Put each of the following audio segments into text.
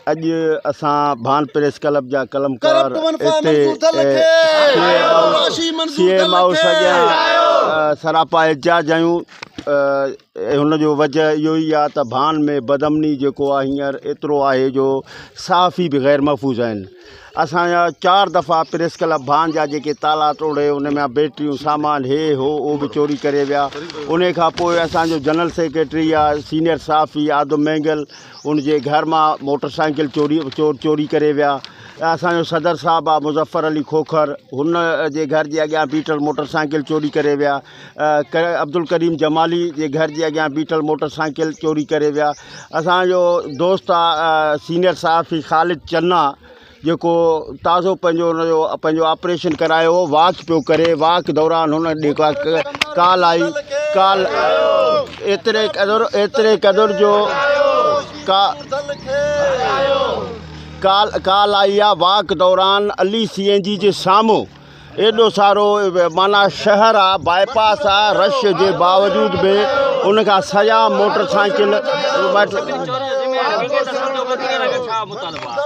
अज असां भान प्रेस क्लब जा कलमकार CM हाउस अॻियां सरापा एहतजाज आहियूं। हुनजो वजह इहो ई आहे त भान में बदमनी जेको आहे हींअर एतिरो आहे जो सहाफ़ी बि ग़ैर महफ़ूज़ आहिनि। असांजा 4 दफ़ा प्रेस क्लब भान जा जेके ताला तोड़े उन में बैटरियूं सामान उहो बि चोरी करे विया। उन खां पोइ असांजो जनरल सेक्रेटरी आहे सीनियर सहाफ़ी आदम महंगल, उनजे घर मां मोटरसाइकिल चोरी करे विया। असांजो सदर साहब आहे मुज़फ़र अली खोखर, हुन जे घर जे अॻियां बीठल मोटरसाइकिल चोरी करे विया। अब्दुल करीम जमाली जे घर जे अॻियां बीठल मोटरसाइकिल चोरी करे विया। असांजो दोस्त आहे सीनियर सहाफ़ी ख़ालिद चन्ना, जेको ताज़ो पंहिंजो ऑपरेशन करायो हो, वाक पियो करे। वाक दौरान हुन ॾे काल आई। काल एतिरे क़दुरु जो काल आई आहे। वाक दौरान अली CNG जे साम्हूं एॾो सारो माना शहर आहे, बाईपास आहे, रश जे बावजूद बि उनखां सॼा मोटरसाइकिल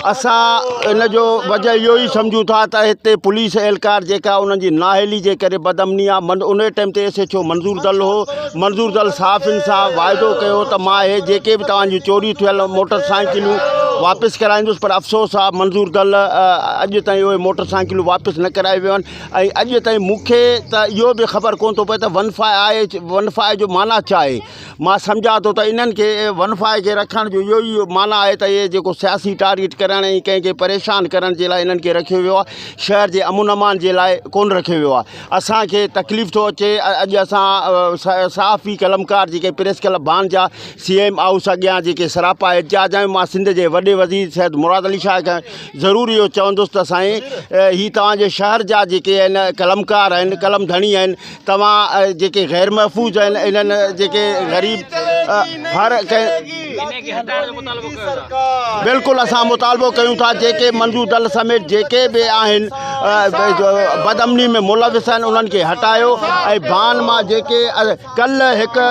असां इन जो वजह इहो ई सम्झूं था त हिते पुलिस एहलकार जेका उन्हनि जी नाअहली जे करे बदमनी आहे। उन टाइम ते SHO मंज़ूर दल हो। मंज़ूर दल साफ़िन सां वाइदो कयो त मां हे जेके बि तव्हांजी चोरी थियल मोटरसाइकिलूं वापसि कराईंदुसि, पर अफ़सोस आहे मंज़ूर दल अॼु ताईं उहे मोटरसाइकिलूं वापसि न कराए वियूं आहिनि। ऐं अॼु ताईं मूंखे त इहो बि ख़बर कोन थो पए त वनफाए जो माना छा आहे। मां सम्झां थो त इन्हनि खे वनफाए खे रखण जो इहो ई माना आहे त इहे जेको सियासी टारगेट करण ऐं कंहिंखे परेशान करण जे लाइ इन्हनि खे रखियो वियो आहे, शहर जे अमन अमान जे लाइ कोन रखियो वियो आहे। असांखे तकलीफ़ थो अचे। अॼु असां सहाफ़ी कलमकार जेके प्रेस क्लब भान जा CM हाउस अॻियां जेके सरापा एहतजाज आहियूं, मां सिंध जे वॾे वज़ीर सैयद मुराद अली शाह खां ज़रूरु इहो चवंदुसि त साईं ही तव्हांजे शहर जा जेके आहिनि कलमकार आहिनि, कलम धणी आहिनि, तव्हां जेके ग़ैर महफ़ूज़ आहिनि, इन्हनि जेके ग़रीब हर कंहिं बिल्कुलु असां मुतालबो कयूं था जेके मंज़ूर दल समेत जेके बि आहिनि बदमनी में मुलविस आहिनि उन्हनि खे हटायो। ऐं भान मां जेके कल्ह हिकु